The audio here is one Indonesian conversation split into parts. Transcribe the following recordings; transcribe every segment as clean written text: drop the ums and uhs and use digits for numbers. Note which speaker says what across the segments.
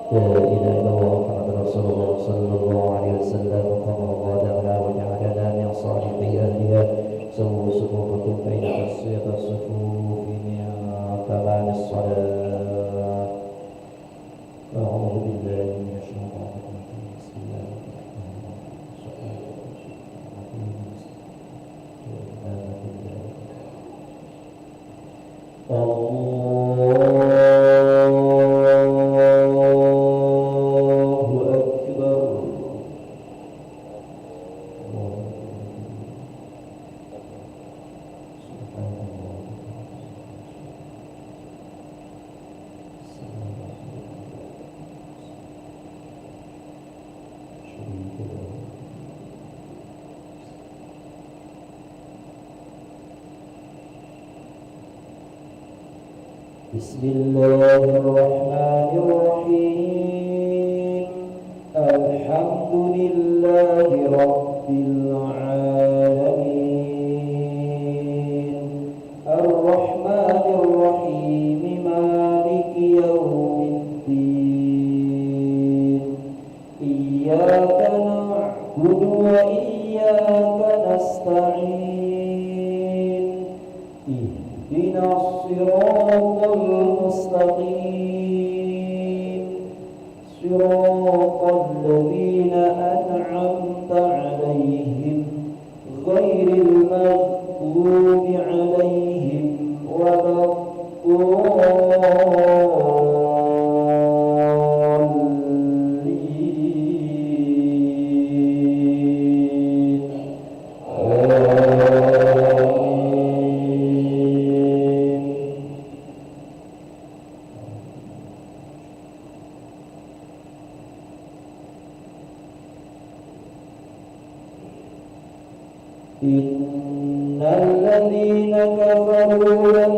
Speaker 1: لا إله إلا الله محمد رسول الله صلى الله عليه وسلم كما غادرنا وجعلنا من صالحي أهلها سووا صفوفكم بين تصفية الصفوف من تمام الصلاة. أعوذ بالله من الشيطان الرجيم بسم الله الرحمن الرحيم. بسم الله الرحمن الرحيم. الحمد لله رب العالمين الرحمن الرحيم مالك يوم الدين إياك نعبد وإياك نستعين اهدنا الصراط المستقيم صراط الذين أنعمت عليهم غير المغضوب عليهم ولا إن الذين كفروا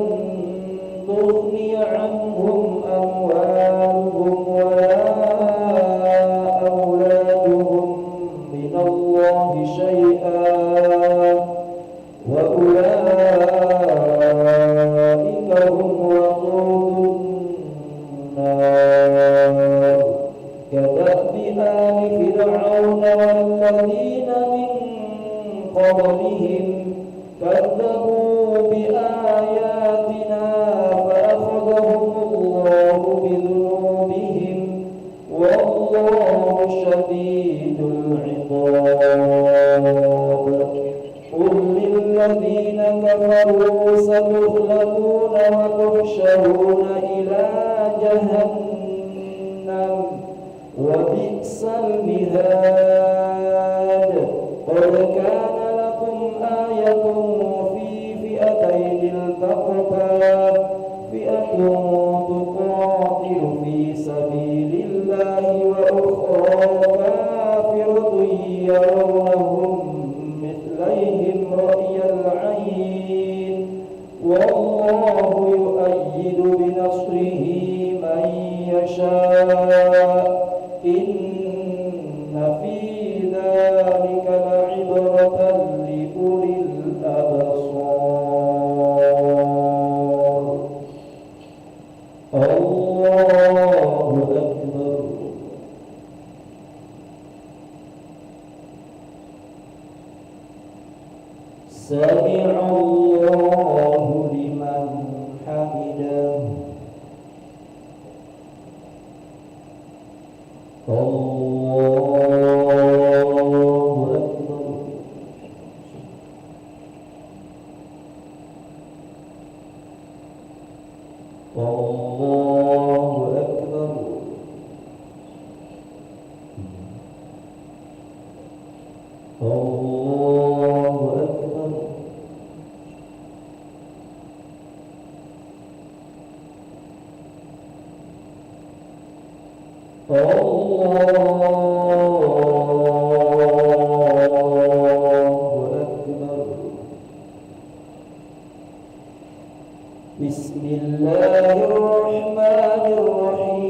Speaker 1: ستغلبون وتحشرون إلى جهنم وبئس المهاد قد كان لكم آية في فئتين التقتا فئة تقاتل في سبيل الله وأخرى كافرة يرونهم مثليهم رأي العين والله يؤيد بنصره من يشاء إن في ذلك لعبرة لأولي الأبصار الله أكبر سمع الله لمن حمده الله أكبر الله أكبر الله أكبر بسم الله الرحمن الرحيم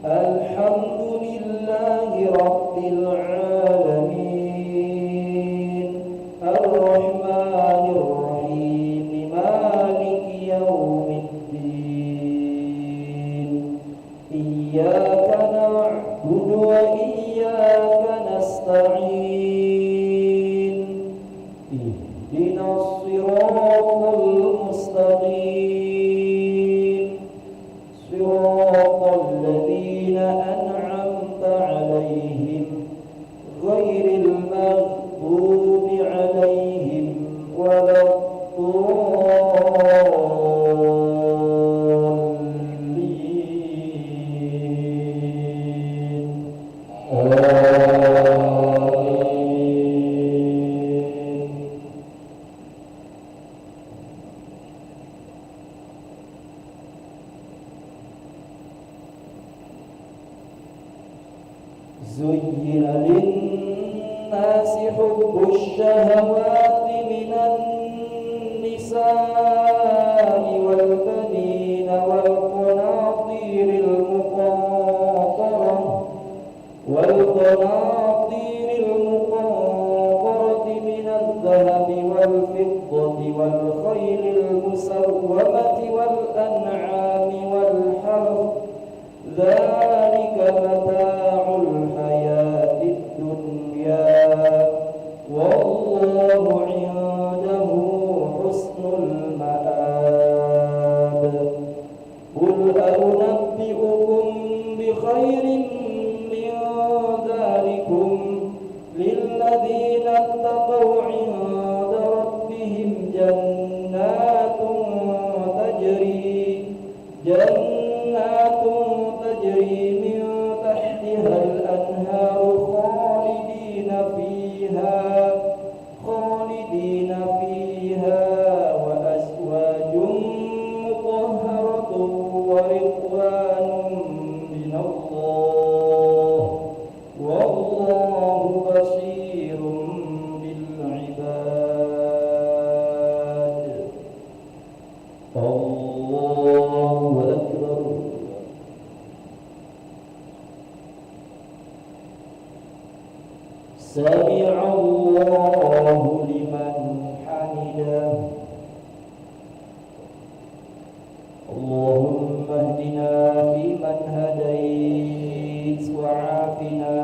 Speaker 1: الحمد لله رب العالمين الرحمن الرحيم مالك يوم الدين إياك نعبد وإياك نستعين اهدنا الصراط المستقيم صراط الذين أنعمت عليهم غير المغضوب عليهم ولا الضالين زين للناس حب الشهوات من النساء والبنين والقناطير المقنطرة من الذهب والفضة والخيل المسومة والأنعام والحرث ذلك متاع الحياة الدنيا والله عنده حسن المآب قل أنبئكم بخير من ذلكم للذين اتقوا عند ربهم جنات تجري من تحتها الأنهار خالدين فيها وأزواج مطهرة ورضوان من الله والله بصير بالعباد الله أكبر سمع الله لمن حمده اللهم اهدنا فيمن هديت وعافنا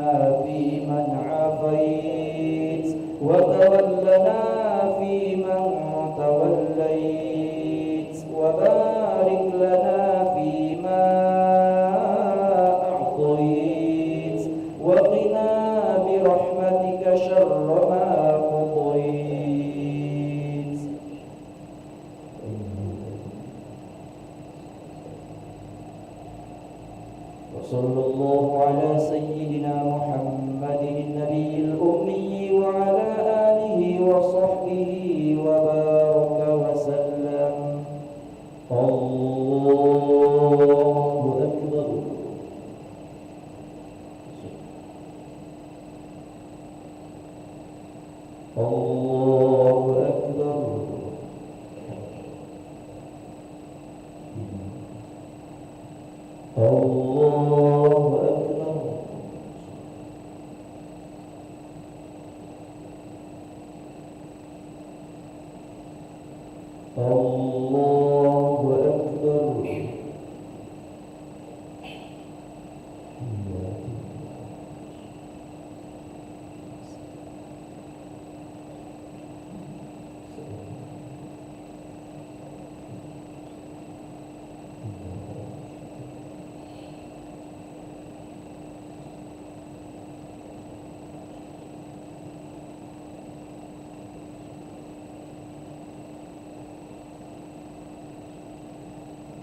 Speaker 1: فيمن عافيت وتولنا فيمن توليت وبارك لنا فيما أعطيت وقنا برحمتك شر ما قضيت وصلى الله على سيدنا محمد النبي الأمي وعلى آله وصحبه وبارك وسلم. الله أكبر. الله أكبر. الله أكبر. الله أكبر.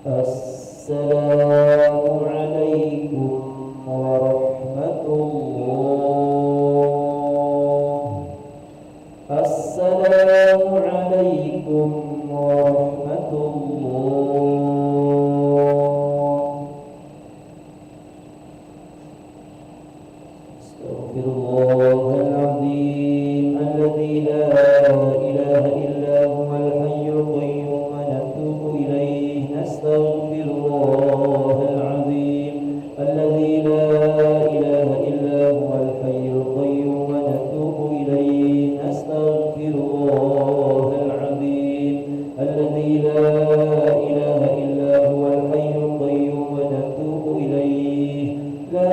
Speaker 1: السلام عليكم ورحمة الله. السلام عليكم ورحمة الله. استغفر الله العظيم الذي لا إله إلا هو الحي القيوم ونتوب إليه. نستغفر الله العظيم الذي لا إله إلا هو الحي القيوم ونتوب إليه. نستغفر الله العظيم الذي لا إله إلا هو الحي القيوم ونتوب إليه. لا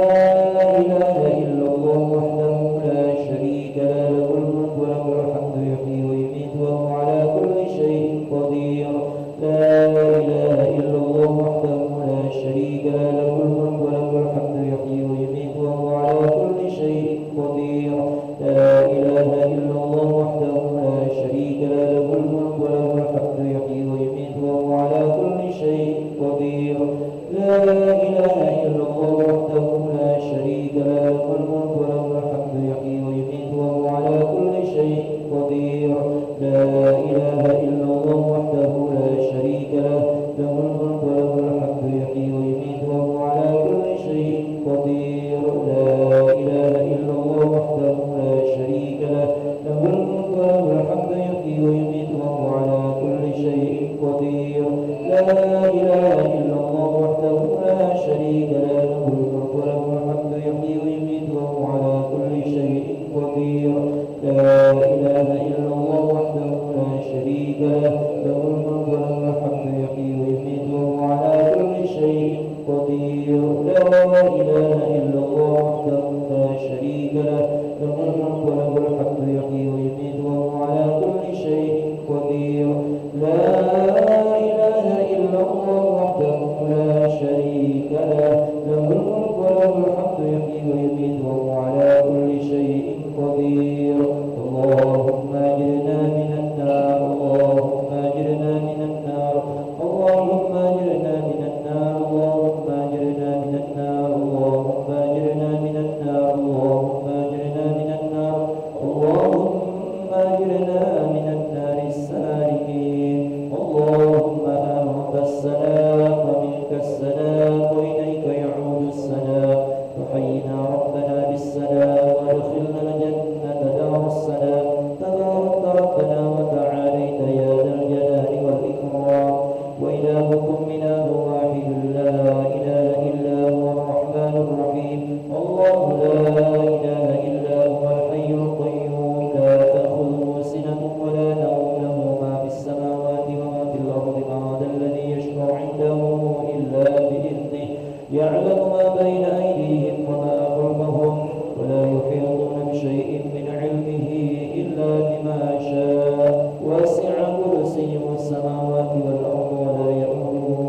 Speaker 1: إله إلا الله وحده لا شريك له، له الملك وله الحمد يحيي ويميت وهو على كل شيء قدير. لا إله إلا الله وحده لا شريك له، له الملك وله الحمد يحيي ويميت وهو على كل شيء قدير. لا إله إلا الله وحده لا شريك له، له الملك وله الحمد يحيي ويميت وهو على كل شيء قدير. لا إله إلا الله وحده لا شريك له، له الملك وله الحمد يحيي ويميت وهو على كل شيء قدير. لا إله إلا الله وحده لا شريك له، له الملك وله الحمد يحيي ويميت وهو على كل شيء قدير. لا إله إلا الله وحده لا شريك له، له الملك وله الحمد يحيي ويميت وهو على كل شيء قدير. لا إله إلا الله وحده لا شريك له، له الملك وله الحمد يحيي ويميت وهو على كل شيء قدير. لا إله إلا الله وحده لا شريك له، له الملك وله الحمد يحيي ويميت وهو على كل شيء قدير. لا إله إلا الله وحده لا شريك له، له الملك وله الحمد يحيي ويميت وهو على كل شيء قدير. لا إله إلا الله وحده لا شريك له، له الملك وله الحمد يحيي ويميت وهو على كل شيء قدير. اللهم أجرنا من النار. اللهم أجرنا من النار. اللهم أجرنا من النار. اللهم أجرنا من النار. اللهم أجرنا من النار. اللهم أجرنا من النار. اللهم أجرنا من النار السالمين. اللهم أنت السلام ومنك السلام وإليك يعود السلام. وحينا ربنا بالسلام وادخلنا الجنة دار السلام. تبارك ربنا وتعاليت يا ذا الجلال والإكرام. وإلهكم إله واحد لا إله إلا هو الرحمن الرحيم. الله لا إله إلا هو الحي القيوم لا تأخذه سنة ولا نوم، له ما في السماوات وما في الأرض. من ذا الذي يشفع عنده إلا بإذنه. يعلم ما بين أيديهم وما خلفهم ولا يحيطون بشيء من علمه إلا بما شاء. وسع كرسيه السماوات والأرض ولا يؤوده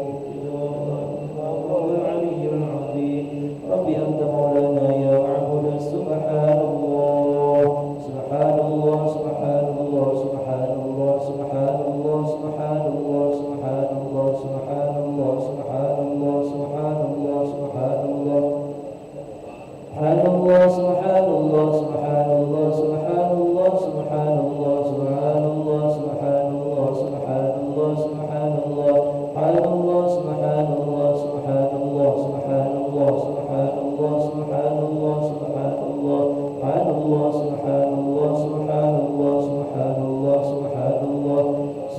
Speaker 1: وهو العلي العظيم. رب أنت مولانا يا معبود. سبحان الله سبحان الله سبحان الله سبحان الله سبحان الله سبحان الله سبحان الله سبحان الله سبحان الله سبحان الله سبحان الله.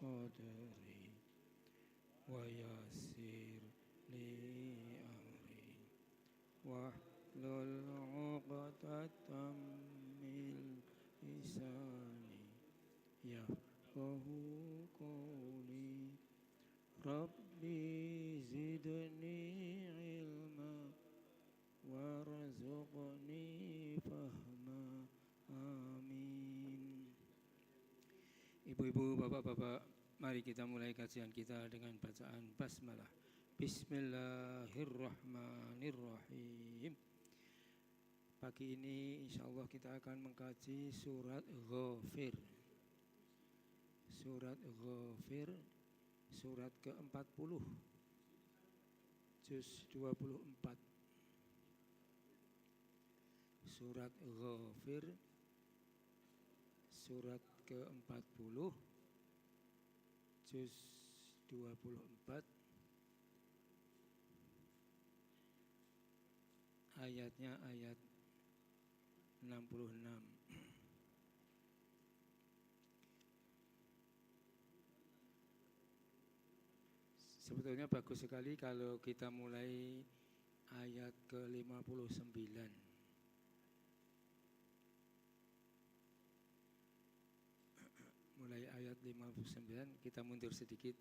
Speaker 2: صدري ويسر لي أمري واحلل عقدة من لساني يفقه قولي ربي زدني علما warzuqni fahma amin. Ibu-ibu, bapak-bapak, mari kita mulai kajian kita dengan bacaan basmalah. Bismillahirrahmanirrahim. Pagi ini insyaallah kita akan mengkaji surat Ghafir. Surat Ghafir, surat ke-40, juz 24. Surat Ghafir, surat ke-40, juz 24, ayatnya ayat 66. Sebetulnya bagus sekali kalau kita mulai ayat ke-59. Mulai ayat 59, kita mundur sedikit.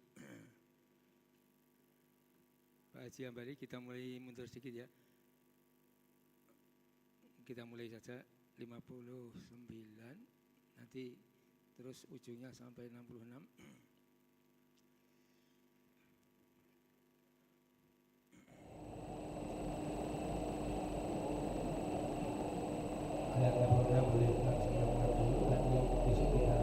Speaker 2: Pak Haji Ambari, kita mulai mundur sedikit ya. Kita mulai saja 59, nanti terus ujungnya sampai 66.
Speaker 1: Ayat 66 boleh kita siapkan dulu, nanti besok kita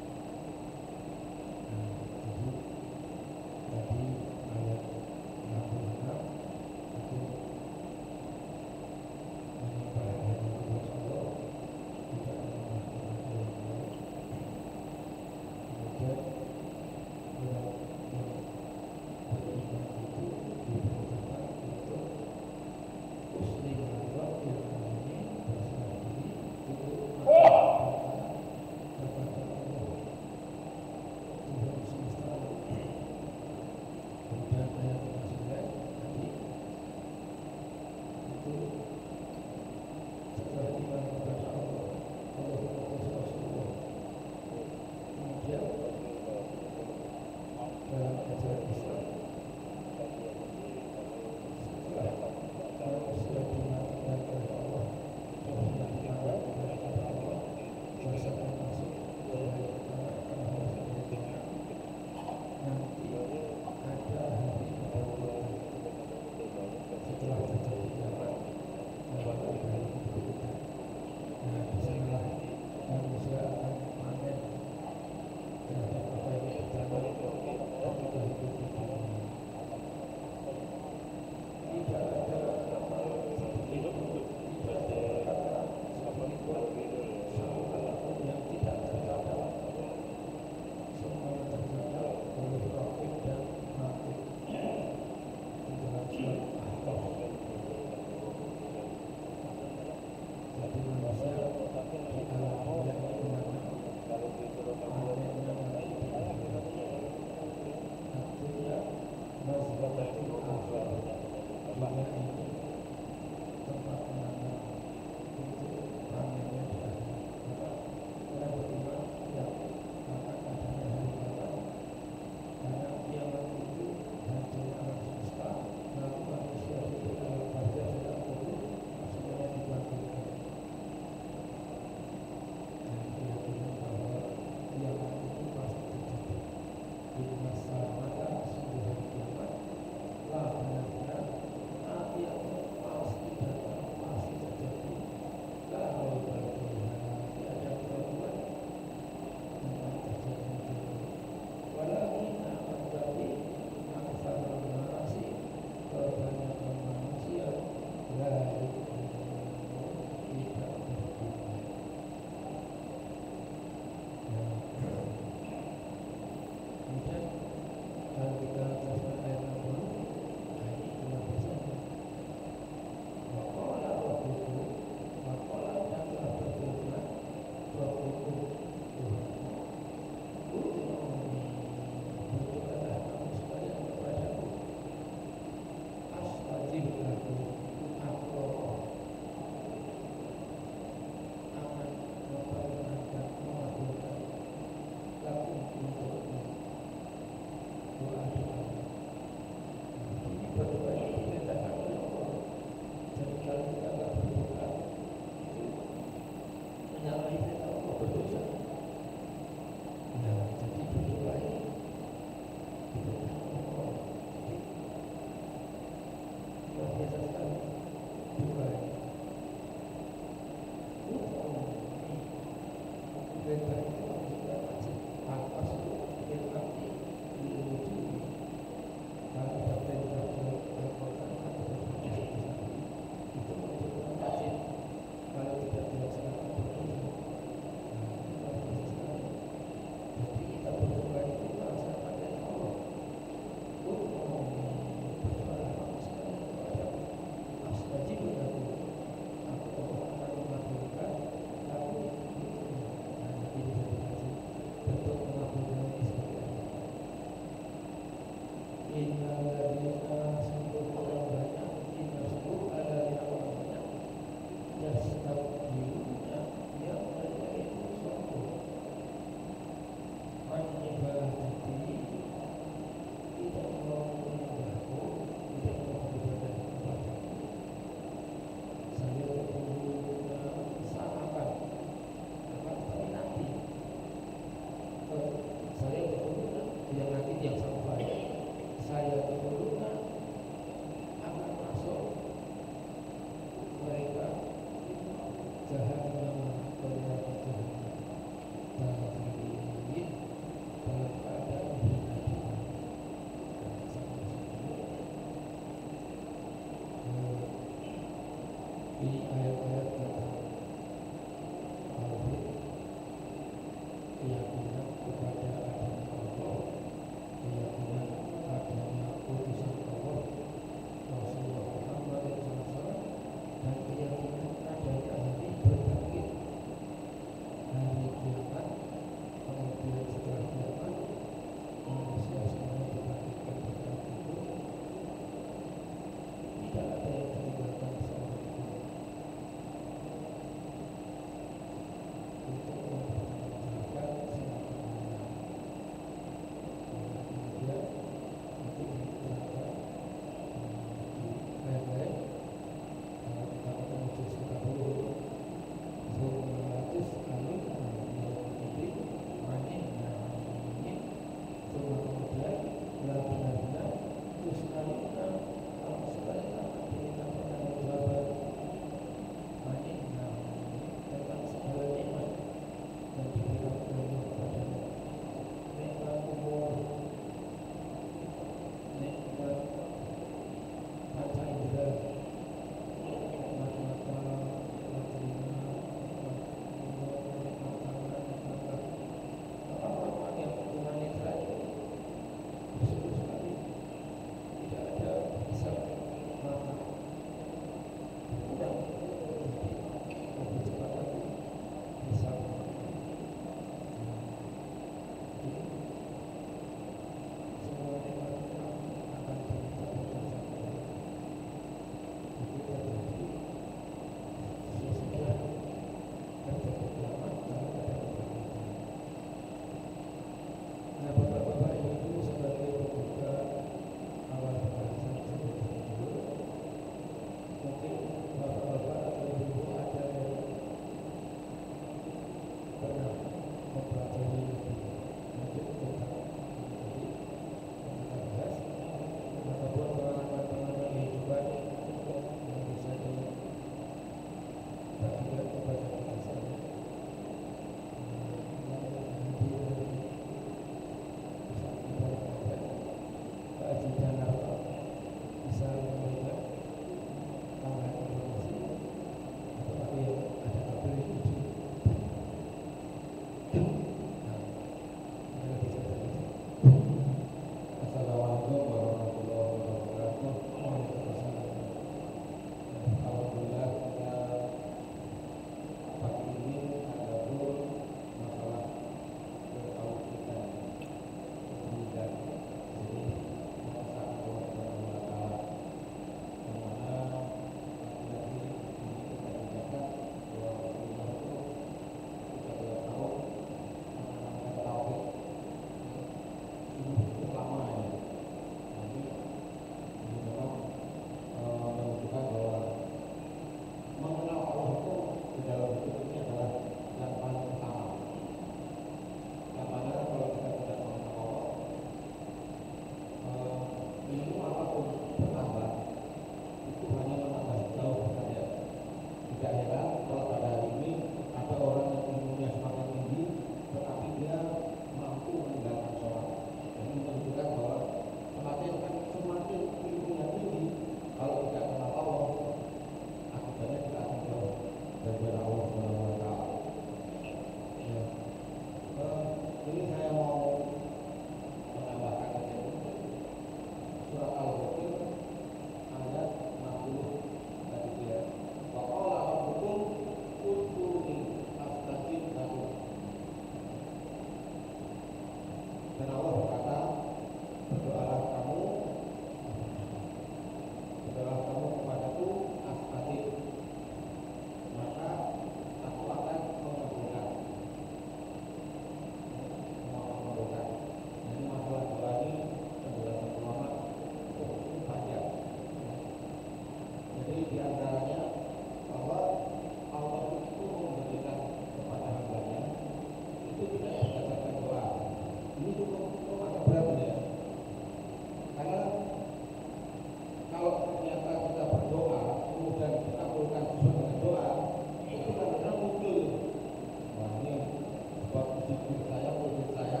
Speaker 3: zikir saya, murid saya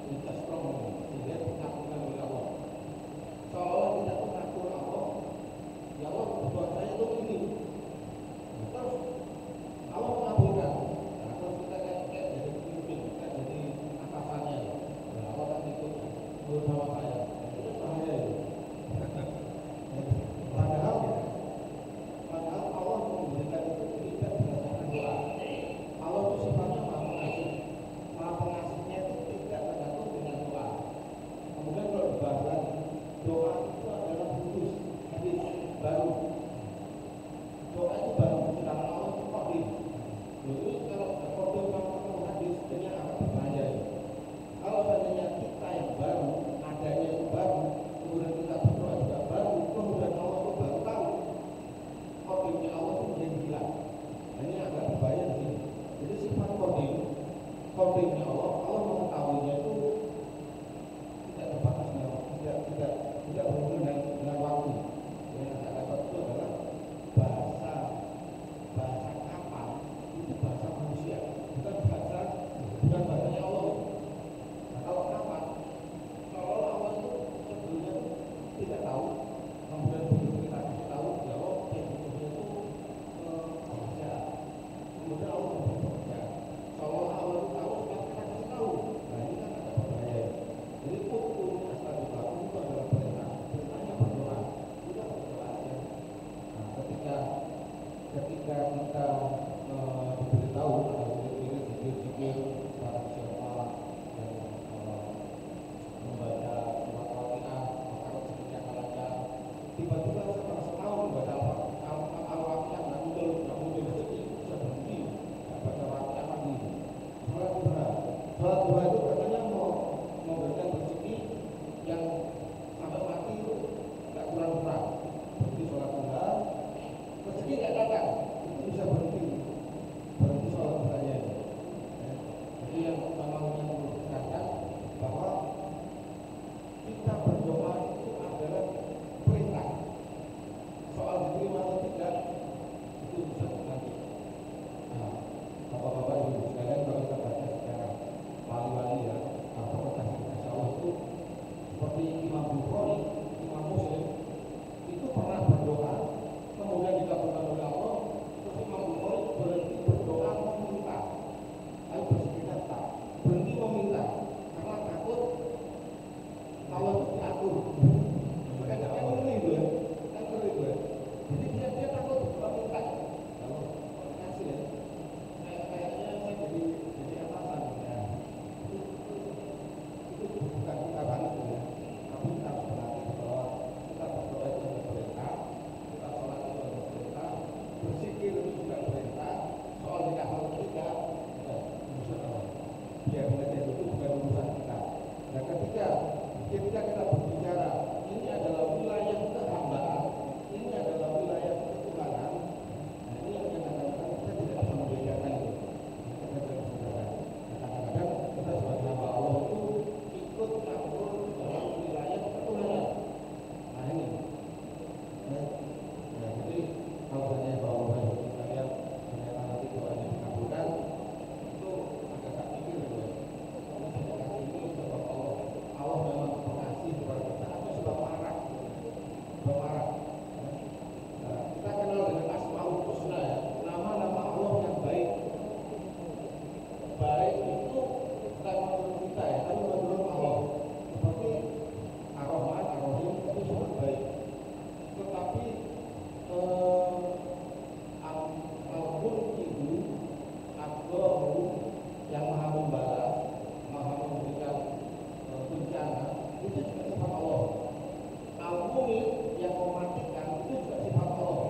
Speaker 3: tidak strong, sehingga dikabulkan oleh Allah. Seolah tidak mengatur Allah, ya Allah buat saya itu ini. Terus Allah mengabulkan. Nah, terus kita kayak jadi pemimpin, kayak jadi atasannya. Nah, Allah tak ikut menurut sama saya. Itu bahaya itu. Padahal Allah memberikan itu tidak berdasarkan doa. Allah itu sifatnya maha pengasih. Maha pengasihnya itu tidak tergantung dengan doa. Kemudian kalau dibahas doa itu adalah kudus, hadis baru. Doa itu baru, sedangkan Allah itu qadim. Jadi kalau qadim sama hadis ini agak berbahaya. Kalau seandainya kita yang baru, adanya itu baru, kemudian kita berdoa juga baru, kemudian Allah itu baru tahu qadimnya Allah itu menjadi hilang. Nah, ini agak berbahaya di sini. Jadi sifat qadimnya Allah mengetahuinya itu tidak terbatas tidak berhubungan dengan waktu. Yang saya dapat itu adalah bahasa kapal itu bahasa manusia, bukan bahasanya Allah. Nah, kalau kapal, kalau Allah itu sebelumnya tidak tahu, kemudian begitu kita kasih tahu, ya Allah sebelumnya itu bekerja, kemudian Allah bekerja. Kalau Allah itu tahu, kita kasih tahu. Nah, ini kan ada berbahaya. Jadi hukum astagfirullah itu adalah perintahnya berdoa, tidak berdoa aja. Nah, ketika kita diberitahu ada zikir para siapa yang membaca surat Al-Fatihah, maka rezekinya akan lancar. Tiba-tiba setelah setahun membaca Al-Fatihah nggak muncul rezeki, bisa berhenti, nggak baca Al-Fatihah lagi. Sholat duha itu katanya mau memberikan rezeki yang sampai mati itu nggak kurang-kurang. Berhenti sholat duha, rezeki nggak datang, itu bisa berhenti sholat duhanya. Jadi yang namanya menunjukkan bahwa kita berdoa itu adalah perintah. Soal diterima atau tidak itu bisa nanti. Nah, bapak-bapak ibu sekalian, kalau kita baca sejarah wali-wali ya, atau kasih Allah itu seperti Imam Bukhari, Imam Muslim itu pernah berdoa, kemudian dikabulkan oleh Allah. Terus Imam Bukhari berhenti berdoa meminta, lalu bersekitar tak berhenti meminta karena takut Allah itu diatur. Kan ngeri itu ya, Jadi dia takut meminta. Kalau kasih ya, kayaknya saya jadi atasan ya. Itu bukan kita banget ya, tapi kita harus berlatih bahwa kita berdoa itu adalah perintah, kita sholat itu adalah perintah, berzikir itu juga perintah. Soal tidak hal tidak, urusan Allah. Biar saja itu bukan urusan kita. Dan ketika kita berbicara, ini adalah wilayah kehambaan, ini adalah wilayah ketuhanan. Nah, ini yang kadang-kadang kita tidak bisa membedakan itu. Kadang-kadang kita sebagai hamba Allah itu ikut campur dalam wilayah ketuhanan. Nah ini. Nah, jadi kalau saya bawa sekalian ternyata nanti doanya dikabulkan, itu agak pikir ya. Ini saya kasih ini sebab Allah memang pengasih kepada kita, atau sebab marah. Nah, kita kenal dengan Asmaul Husna ya, nama-nama Allah yang baik. Baik itu bukan menurut kita ya, tapi menurut Allah. Seperti Ar-Rahman, Ar-Rahim itu semua baik. Tetapi Al-Mulkidu, Al-Ghafu yang maha membalas, maha memberikan bencana, itu juga sifat Allah. Al-Mumit yang mematikan, itu juga sifat Allah.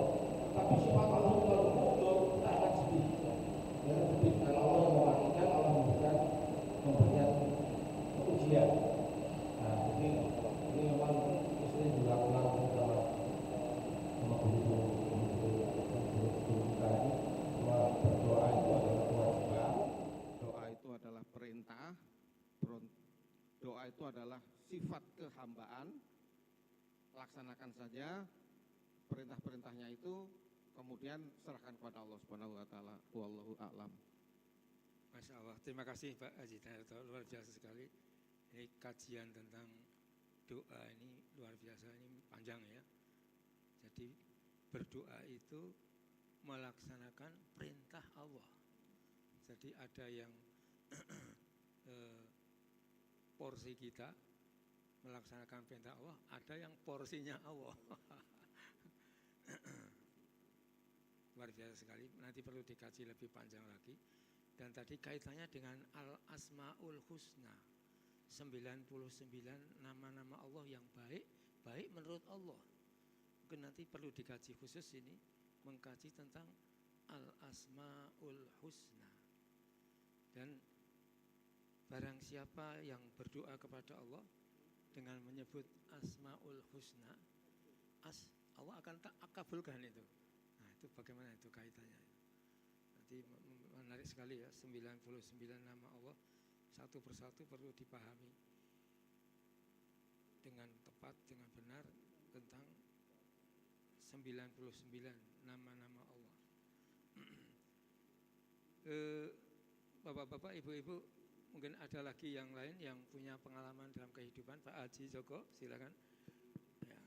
Speaker 3: Tapi sifat Allah kalau muncul, kita akan sedih. Jangan sedih, karena Allah yang mematikan, Allah memberikan ujian. Nah, jadi ini memang istri diulang-ulang sama guru kita ini, bahwa berdoa itu adalah kewajiban, doa itu adalah perintah, doa itu adalah sifat kehambaan. Laksanakan saja perintah-perintahnya itu, kemudian serahkan kepada Allah Subhanahu wa taala. Wallahu a'lam.
Speaker 2: Masya Allah, terima kasih Pak Haji Darto, luar biasa sekali. Ini kajian tentang doa ini luar biasa, ini panjang ya. Jadi berdoa itu melaksanakan perintah Allah. Jadi ada yang porsi kita melaksanakan perintah Allah, ada yang porsinya Allah. Luar biasa sekali, nanti perlu dikaji lebih panjang lagi. Dan tadi kaitannya dengan Al-Asma'ul Husna, 99 nama-nama Allah yang baik, baik menurut Allah. Mungkin nanti perlu dikaji khusus ini, mengkaji tentang Al-Asma'ul Husna. Dan barang siapa yang berdoa kepada Allah dengan menyebut Asma'ul Husna, Allah akan tak kabulkan itu. Nah itu bagaimana itu kaitannya. Nanti menarik sekali ya, 99 nama Allah satu persatu perlu dipahami dengan tepat, dengan benar tentang 99 nama-nama Allah. Bapak-bapak, ibu-ibu, mungkin ada lagi yang lain yang punya pengalaman dalam kehidupan. Pak Haji Joko, silakan. Ya.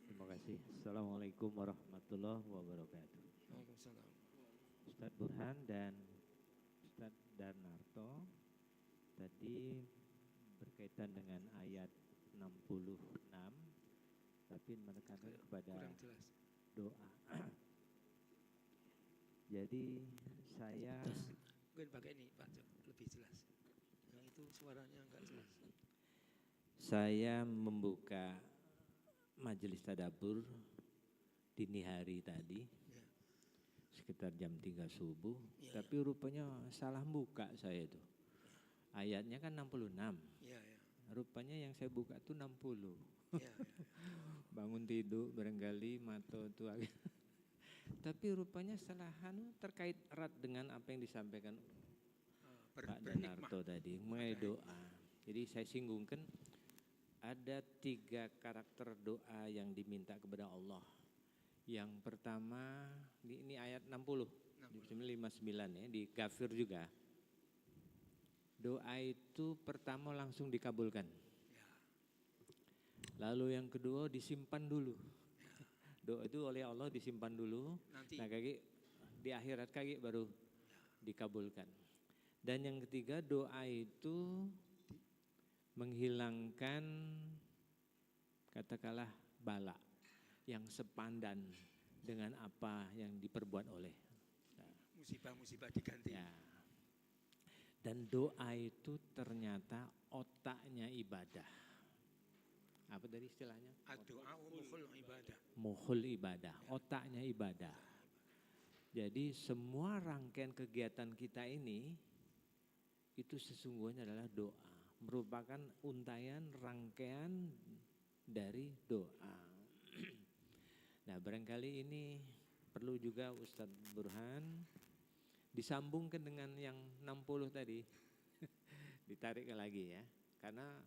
Speaker 4: Terima kasih. Assalamualaikum warahmatullahi wabarakatuh.
Speaker 2: Waalaikumsalam.
Speaker 4: Ustadz Burhan dan Ustadz Darnarto tadi berkaitan dengan ayat 66, tapi menekankan kepada doa. Jadi saya
Speaker 2: mungkin pakai ini Pak Jok, lebih jelas. Yang itu suaranya enggak jelas.
Speaker 4: Saya membuka majelis tadabbur dini hari tadi, ya, sekitar jam 3 subuh, ya, tapi rupanya salah buka saya itu. Ayatnya kan 66. Ya, ya. Rupanya yang saya buka itu 60. Ya, ya, ya. Bangun tidur barangkali mata itu agak. Tapi rupanya kesalahan terkait erat dengan apa yang disampaikan Pak Darnarto tadi, mengenai doa. Jadi saya singgungkan ada 3 karakter doa yang diminta kepada Allah. Yang pertama, ini ayat 60, di 59 ya, di Ghafir juga. Doa itu pertama langsung dikabulkan. Lalu yang kedua disimpan dulu. Doa itu oleh Allah disimpan dulu. Nanti. Nah kaki di akhirat kaki baru dikabulkan. Dan yang ketiga, doa itu menghilangkan katakanlah bala yang sepandan dengan apa yang diperbuat oleh.
Speaker 2: Musibah-musibah diganti. Ya.
Speaker 4: Dan doa itu ternyata otaknya ibadah. Apa dari istilahnya?
Speaker 2: Doa mukhul ibadah.
Speaker 4: Mukhul ibadah, otaknya ibadah. Jadi semua rangkaian kegiatan kita ini itu sesungguhnya adalah doa. Merupakan untayan rangkaian dari doa. Nah barangkali ini perlu juga Ustadz Burhan disambungkan dengan yang 60 tadi. Ditarik lagi ya. Karena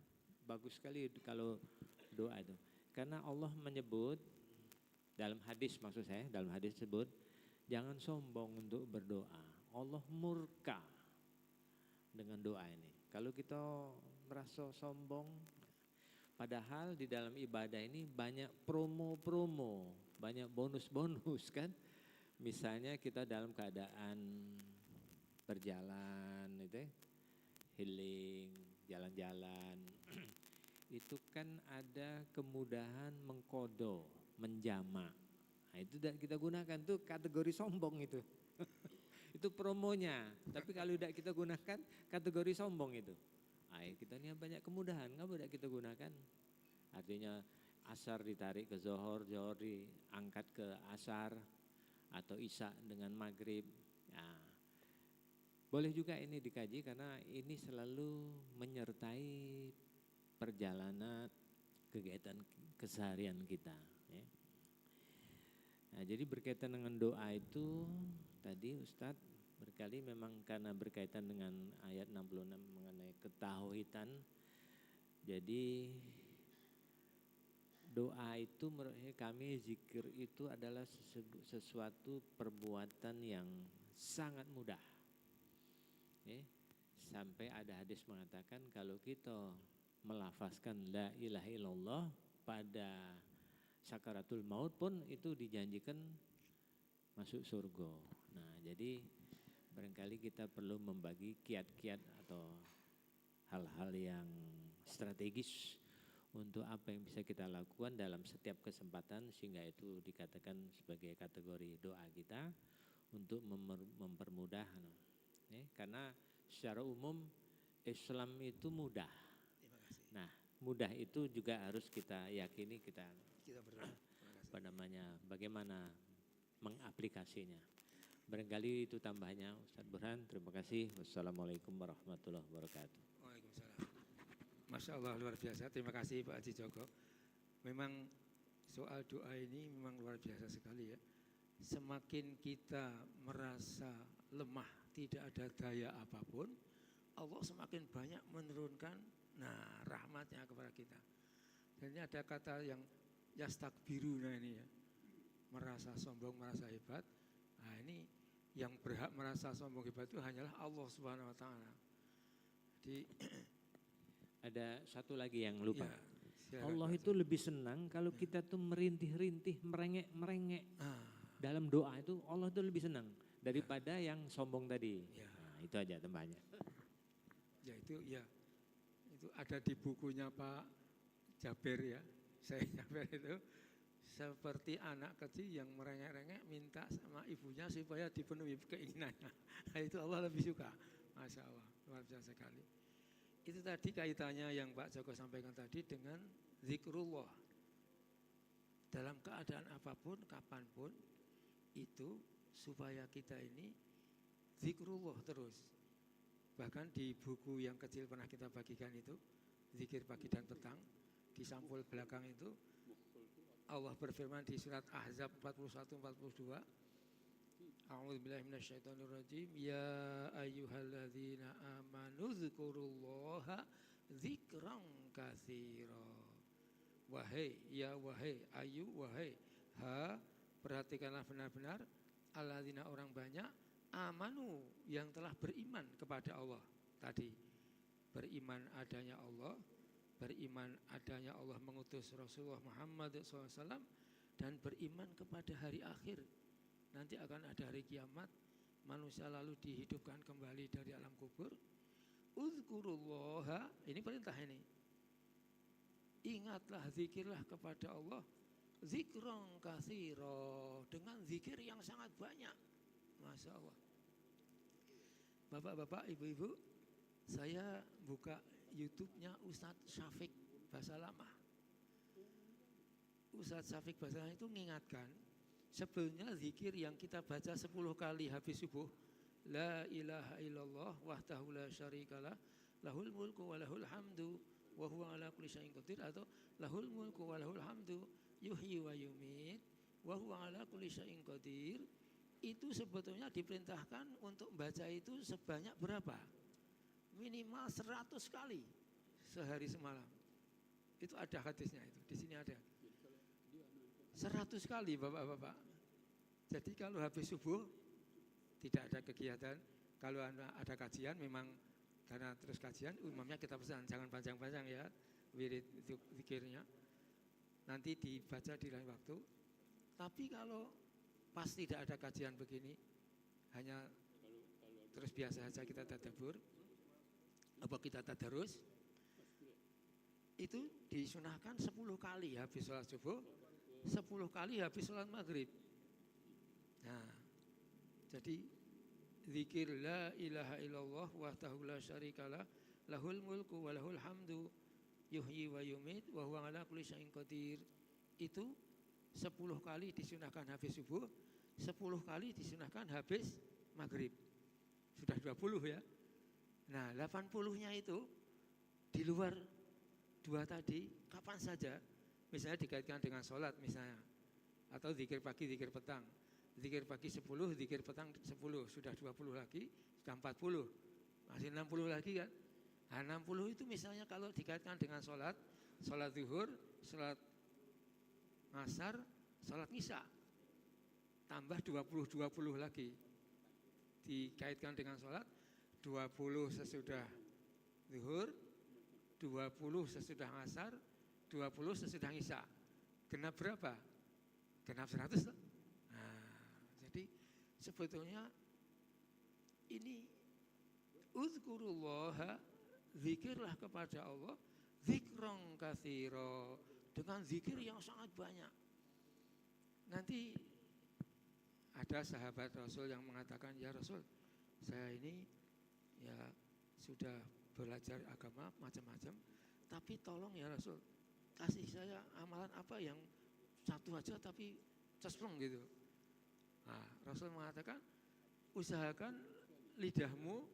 Speaker 4: bagus sekali kalau doa itu. Karena Allah menyebut dalam hadis, maksud saya dalam hadis sebut jangan sombong untuk berdoa. Allah murka dengan doa ini. Kalau kita merasa sombong, padahal di dalam ibadah ini banyak promo-promo, banyak bonus-bonus kan. Misalnya kita dalam keadaan berjalan itu, healing, jalan-jalan, itu kan ada kemudahan mengkodo, menjamak. Nah, itu kita gunakan tuh kategori sombong itu. Itu promonya, tapi kalau tidak kita gunakan kategori sombong itu. Kita ini banyak kemudahan, nggak boleh kita gunakan. Artinya asar ditarik ke zohor, zohor diangkat ke asar, atau isya dengan maghrib. Ya. Boleh juga ini dikaji karena ini selalu menyertai perjalanan kegiatan keseharian kita. Ya. Nah, jadi berkaitan dengan doa itu tadi Ustadz berkali memang karena berkaitan dengan ayat 66 mengenai ketauhidan. Jadi doa itu menurut kami zikir itu adalah sesuatu perbuatan yang sangat mudah. Sampai ada hadis mengatakan kalau kita melafazkan la ilaha illallah pada sakaratul maut pun itu dijanjikan masuk surga. Nah, jadi barangkali kita perlu membagi kiat-kiat atau hal-hal yang strategis untuk apa yang bisa kita lakukan dalam setiap kesempatan sehingga itu dikatakan sebagai kategori doa kita untuk mempermudah. Karena secara umum Islam itu mudah.
Speaker 2: Terima kasih.
Speaker 4: Nah, mudah itu juga harus kita yakini kita
Speaker 2: berdoa.
Speaker 4: bagaimana mengaplikasinya. Barangkali itu tambahnya Ustaz Burhan. Terima kasih. Wassalamualaikum warahmatullahi wabarakatuh.
Speaker 2: Waalaikumsalam. Masya Allah, luar biasa. Terima kasih Pak Haji Joko. Memang soal doa ini memang luar biasa sekali ya. Semakin kita merasa lemah, tidak ada daya apapun, Allah semakin banyak menurunkan rahmatnya kepada kita. Dan ini ada kata yang yastakbiruna ini ya, merasa sombong, merasa hebat. Nah ini yang berhak merasa sombong hebat itu hanyalah Allah Subhanahu Wa Taala. Jadi
Speaker 4: ada satu lagi yang lupa.
Speaker 2: Ya,
Speaker 4: Allah itu lebih senang kalau kita tuh merintih-rintih, merengek-merengek. Dalam doa itu Allah itu lebih senang daripada yang sombong tadi.
Speaker 2: Ya.
Speaker 4: Nah, itu aja tambahnya.
Speaker 2: Ya itu ada di bukunya Pak Jaber ya. Saya Jaber itu seperti anak kecil yang merengek-rengek minta sama ibunya supaya dipenuhi keinginannya. Nah, itu Allah lebih suka. Masya Allah, luar biasa sekali. Itu tadi kaitannya yang Pak Joko sampaikan tadi dengan zikrullah. Dalam keadaan apapun, kapanpun, itu supaya kita ini zikrullah terus. Bahkan di buku yang kecil pernah kita bagikan itu, zikir pagi dan petang, di sampul belakang itu, Allah berfirman di surat Ahzab 41-42, A'udzubillahi minasyaitonirrajim. Ya ayyuhalladzina amanu dzkurullaha dzikran katsira. Wahai ayu, wahai ha, perhatikanlah benar-benar alladzina orang banyak amanu yang telah beriman kepada Allah. Tadi beriman adanya Allah, beriman adanya Allah mengutus Rasulullah Muhammad SAW, dan beriman kepada hari akhir. Nanti akan ada hari kiamat, manusia lalu dihidupkan kembali dari alam kubur. Uzkurullaha, ini perintah ini. Ingatlah, zikirlah kepada Allah. Zikran katsira, dengan zikir yang sangat banyak. Masya Allah. Bapak-bapak, ibu-ibu, saya buka YouTube-nya Ustadz Syafiq Bahasa Lama. Ustadz Syafiq Bahasa Lama itu mengingatkan, sebelumnya zikir yang kita baca 10 kali habis subuh, la ilaha illallah wahdahu la syarikalah, lahul mulku wa lahul hamdu wa huwa ala kulli syai'in qadir, atau lahul mulku wa lahul hamdu yuhyi wa yumit wa huwa ala kulli syai'in qadir. Itu sebetulnya diperintahkan untuk membaca itu sebanyak berapa? Minimal 100 kali sehari semalam. Itu ada hadisnya itu, di sini ada. 100 kali bapak-bapak. Jadi kalau habis subuh tidak ada kegiatan, kalau ada kajian memang karena terus kajian, umumnya kita pesan jangan panjang-panjang ya wirid zikirnya. Nanti dibaca di lain waktu. Tapi kalau pas tidak ada kajian begini, hanya terus biasa saja kita tadabbur, apa kita tadarus, itu disunahkan 10 kali habis sholat subuh, 10 kali habis sholat maghrib. Nah, jadi zikir la ilaha illallah wahdahu la syarikalah, lahul mulku wa lahul hamdu yuhyi wa yumit wa huwa ala kulli syai'in qadir. Itu 10 kali disunahkan habis subuh, 10 kali disunahkan habis maghrib. Sudah 20 ya. Nah 80-nya itu di luar 2 tadi, kapan saja, misalnya dikaitkan dengan sholat misalnya, atau zikir pagi, zikir petang. Zikir pagi 10, zikir petang 10, sudah 20 lagi, sudah 40, masih 60 lagi kan. Nah 60 itu misalnya kalau dikaitkan dengan sholat, sholat zuhur, sholat asar, sholat isya, tambah 20 lagi. Dikaitkan dengan sholat, 20 sesudah zuhur, 20 sesudah asar, 20 sesudah isya. Genap berapa? Genap 100 loh. Nah, jadi sebetulnya ini uzkurullaha, zikirlah kepada Allah, zikron katsira, dengan zikir yang sangat banyak. Nanti ada sahabat Rasul yang mengatakan, ya Rasul, saya ini ya sudah belajar agama macam-macam, tapi tolong ya Rasul, kasih saya amalan apa yang satu aja tapi cesplong gitu. Nah, Rasul mengatakan, usahakan lidahmu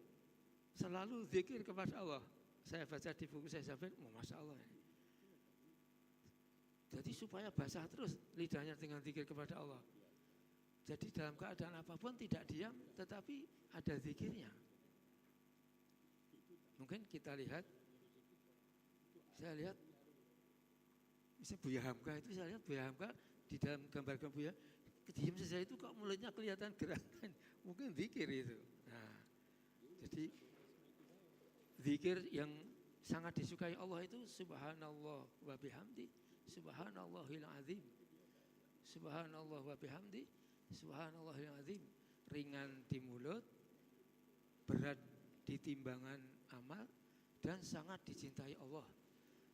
Speaker 2: selalu zikir kepada Allah. Saya baca di buku saya sampai, Masya Allah ini. Jadi supaya basah terus lidahnya dengan zikir kepada Allah. Jadi dalam keadaan apapun tidak diam, tetapi ada zikirnya. Mungkin kita lihat, saya lihat, misalnya Buya Hamka itu, saya lihat Buya Hamka di dalam gambar-gambar Buya, diam saja itu kok mulutnya kelihatan gerakan, mungkin zikir itu. Nah, jadi zikir yang sangat disukai Allah itu subhanallah wa bihamdi, subhanallahil azim, subhanallah wa bihamdi, subhanallahil azim. Ringan di mulut, berat di timbangan amal, dan sangat dicintai Allah.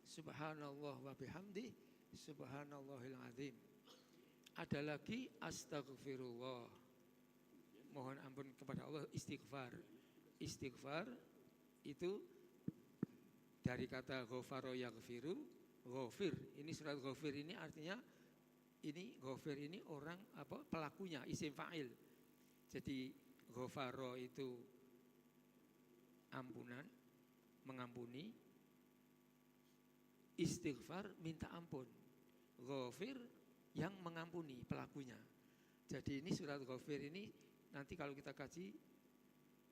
Speaker 2: Subhanallah wa bihamdi, subhanallahil azim. Ada lagi astagfirullah, mohon ampun kepada Allah, istighfar. Istighfar itu dari kata ghafaro yaghfiru, ghafir. Ini surat ghafir ini artinya, ini ghafir ini orang apa, pelakunya, isim fa'il. Jadi ghafaro itu ampunan, mengampuni. Istighfar minta ampun. Ghafir yang mengampuni, pelakunya. Jadi ini surat ghafir ini nanti kalau kita kaji,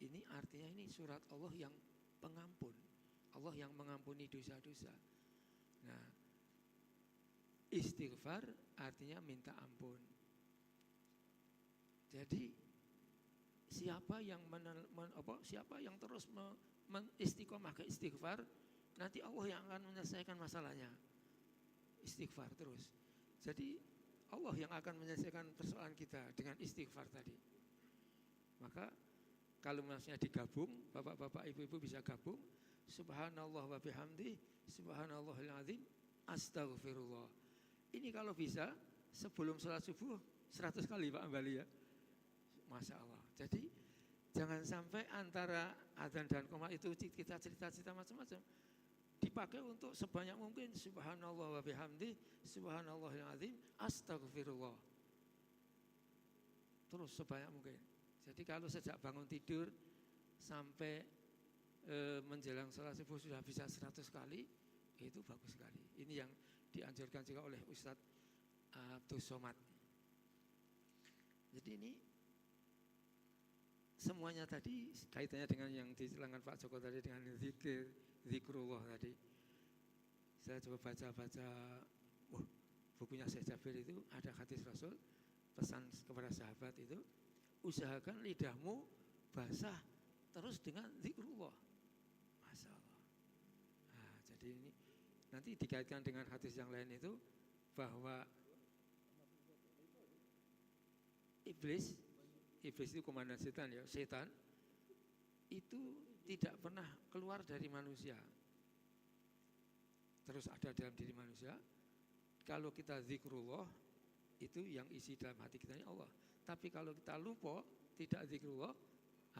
Speaker 2: ini artinya ini surat Allah yang pengampun, Allah yang mengampuni dosa-dosa. Nah, istighfar artinya minta ampun. Jadi siapa yang siapa yang terus istiqomah ke istighfar, nanti Allah yang akan menyelesaikan masalahnya. Istighfar terus. Jadi Allah yang akan menyelesaikan persoalan kita dengan istighfar tadi. Maka kalau maksudnya digabung, bapak-bapak, ibu-ibu bisa gabung. Subhanallah wa bihamdi, subhanallahil azim, astaghfirullah. Ini kalau bisa sebelum sholat subuh 100 kali Pak Ambali ya. Masya Allah. Jadi jangan sampai antara adzan dan qomat itu kita cerita-cerita macam-macam. Dipakai untuk sebanyak mungkin. Subhanallah wa bihamdi, subhanallahil azim, astaghfirullah. Terus sebanyak mungkin. Jadi kalau sejak bangun tidur sampai menjelang sholat subuh sudah bisa 100 kali, itu bagus sekali. Ini yang dianjurkan juga oleh Ustadz Abdus Somad. Jadi ini semuanya tadi kaitannya dengan yang diterangkan Pak Joko tadi, dengan zikir, zikrullah tadi. Saya coba baca-baca bukunya Syekh Jabir itu, ada hadis Rasul, pesan kepada sahabat itu, usahakan lidahmu basah terus dengan zikrullah. Masya Allah. Nah, jadi ini nanti dikaitkan dengan hadis yang lain itu, bahwa iblis itu komandan setan ya, setan itu tidak pernah keluar dari manusia, terus ada dalam diri manusia. Kalau kita zikrullah, itu yang isi dalam hati kita ini Allah. Tapi kalau kita lupa, tidak zikrullah,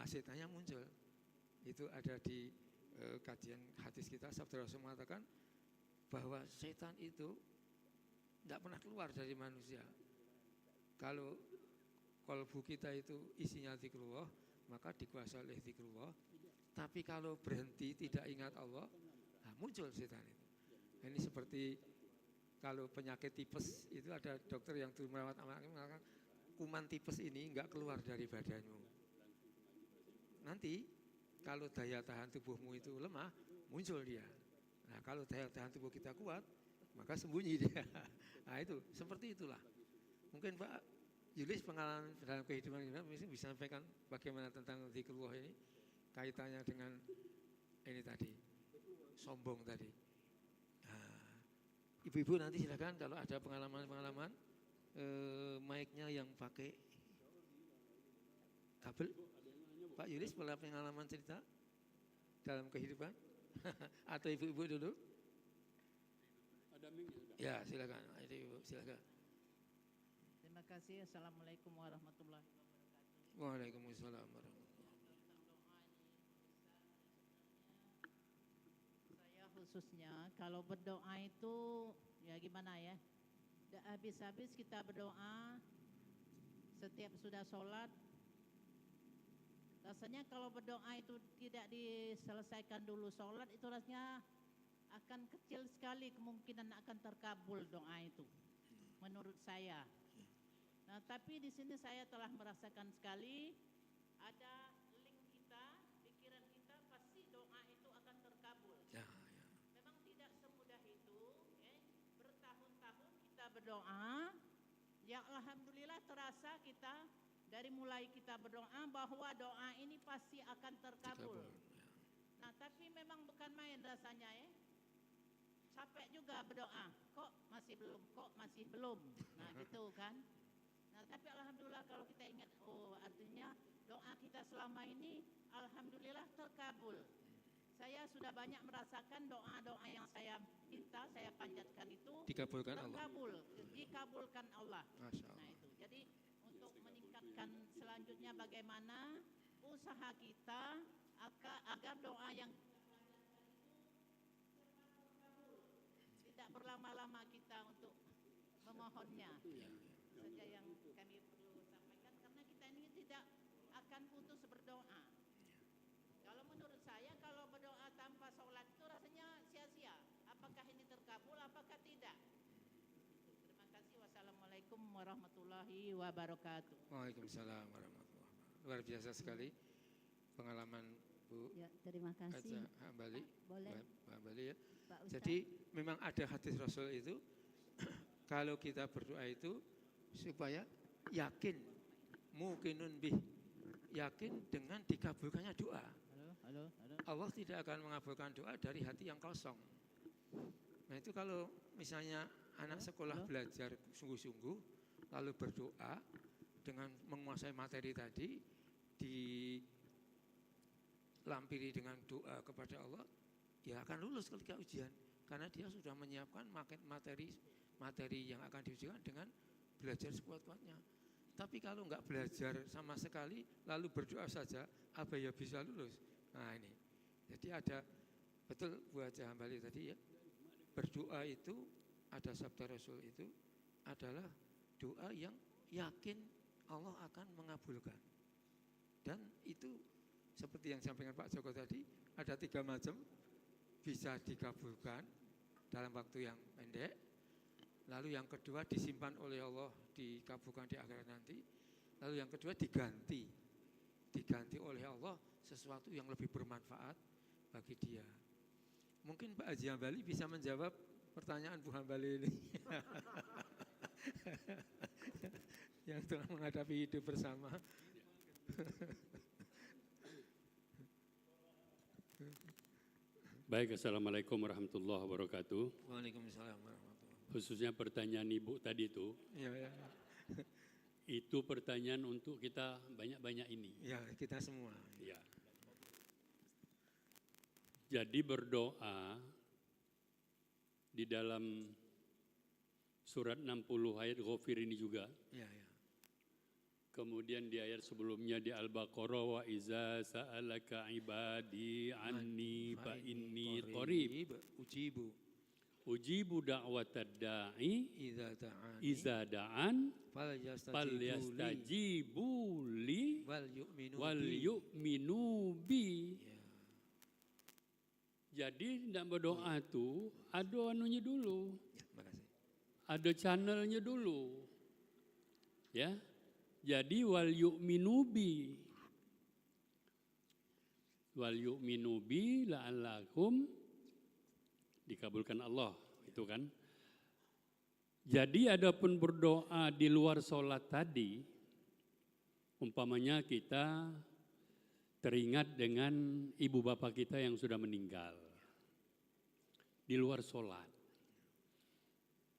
Speaker 2: setannya muncul. Itu ada di kajian hadis kita. Sabda Rasul mengatakan bahwa setan itu tidak pernah keluar dari manusia. Kalau kalbu kita itu isinya zikrullah, maka dikuasai oleh zikrullah. Tapi kalau berhenti tidak ingat Allah, muncul setan itu. Ini seperti kalau penyakit tipes itu, ada dokter yang dulu merawat anak mengatakan kuman tipes ini enggak keluar dari badanmu. Nanti kalau daya tahan tubuhmu itu lemah, muncul dia. Nah, kalau daya tahan tubuh kita kuat, maka sembunyi dia. Nah, itu seperti itulah. Mungkin Pak Yulis pengalaman dalam kehidupan kita bisa sampaikan bagaimana tentang zikrullah ini. kaitannya dengan ini tadi, sombong tadi. Nah, ibu-ibu nanti silakan kalau ada pengalaman-pengalaman mic-nya yang pakai kabel. Pak Yulis pernah pengalaman cerita dalam kehidupan? Atau ibu-ibu dulu?
Speaker 5: Ada mic-nya sudah.
Speaker 2: Ya silakan, ibu silakan.
Speaker 6: Terima kasih. Assalamualaikum warahmatullahi wabarakatuh.
Speaker 2: Waalaikumsalam warahmatullahi
Speaker 6: Saya khususnya kalau berdoa itu ya gimana ya? Habis-habis kita berdoa setiap sudah sholat. Rasanya kalau berdoa itu tidak diselesaikan dulu sholat, itu rasanya akan kecil sekali kemungkinan akan terkabul doa itu, menurut saya. Nah, tapi di sini saya telah merasakan sekali ada link kita, pikiran kita pasti doa itu akan terkabul.
Speaker 2: Ya.
Speaker 6: Memang tidak semudah itu, bertahun-tahun kita berdoa, ya alhamdulillah terasa kita dari mulai kita berdoa bahwa doa ini pasti akan terkabul. Nah, tapi memang bukan main rasanya ya. Capek juga berdoa, kok masih belum. Nah, gitu kan. Nah, tapi alhamdulillah kalau kita ingat, oh artinya doa kita selama ini alhamdulillah terkabul. Saya sudah banyak merasakan doa-doa yang saya minta, saya panjatkan itu
Speaker 2: Dikabulkan Allah.
Speaker 6: Dikabulkan Allah.
Speaker 2: Masya Allah.
Speaker 6: Nah, itu. Jadi untuk meningkatkan selanjutnya bagaimana usaha kita agar doa yang tidak berlama-lama kita untuk memohonnya. Saja yang kami perlu sampaikan karena kita ini tidak akan putus berdoa. Kalau menurut saya kalau berdoa tanpa sholat itu rasanya sia-sia. Apakah ini terkabul, apakah tidak? Terima kasih. Wassalamualaikum warahmatullahi wabarakatuh.
Speaker 2: Waalaikumsalam warahmatullahi wabarakatuh. Luar biasa sekali pengalaman Bu
Speaker 7: Ya, terima kasih.
Speaker 2: Hambali.
Speaker 7: Boleh.
Speaker 2: Pak Hambali ya.
Speaker 7: Pak Ustaz.
Speaker 2: Jadi memang ada hadis Rasul itu kalau kita berdoa itu supaya yakin muqinun bih, yakin dengan dikabulkannya doa.
Speaker 6: Halo.
Speaker 2: Allah tidak akan mengabulkan doa dari hati yang kosong. Nah itu kalau misalnya anak sekolah belajar sungguh-sungguh lalu berdoa dengan menguasai materi tadi, dilampiri dengan doa kepada Allah, ya akan lulus ketika ujian karena dia sudah menyiapkan materi yang akan diujikan dengan belajar sekuat-kuatnya. Tapi kalau enggak belajar sama sekali lalu berdoa saja, apa ya bisa lulus? Nah ini, jadi ada betul Bu Haja Hambali tadi ya, berdoa itu ada sabda Rasul itu adalah doa yang yakin Allah akan mengabulkan. Dan itu seperti yang disampaikan Pak Joko tadi, ada 3 macam, bisa dikabulkan dalam waktu yang pendek, lalu yang kedua disimpan oleh Allah, dikabulkan di akhirat nanti, lalu yang kedua diganti oleh Allah sesuatu yang lebih bermanfaat bagi dia. Mungkin Pak Haji Hambali bisa menjawab pertanyaan Bu Hambali ini yang telah menghadapi hidup bersama.
Speaker 5: Baik, Assalamualaikum warahmatullahi wabarakatuh.
Speaker 2: Waalaikumsalam warahmatullahi wabarakatuh.
Speaker 5: Khususnya pertanyaan Ibu tadi itu,
Speaker 2: Ya.
Speaker 5: itu pertanyaan untuk kita banyak-banyak ini.
Speaker 2: Ya, kita semua.
Speaker 5: Ya. Jadi berdoa di dalam surat 60 ayat Ghafir ini juga.
Speaker 2: Ya.
Speaker 5: Kemudian di ayat sebelumnya di Al-Baqarah, wa iza sa'alaka ibadi anni fa inni qarib ujibu da'watad da'i iza da'an falyastajibu li wal yu'minu bi. Jadi tidak berdoa itu ada anunya dulu.
Speaker 2: Ya, makasih.
Speaker 5: Ada channelnya dulu. Ya. Jadi wal yu'minu bi. Wal yu'minu bi la'allakum dikabulkan Allah, itu kan. Jadi adapun berdoa di luar sholat tadi, umpamanya kita teringat dengan ibu bapak kita yang sudah meninggal di luar sholat.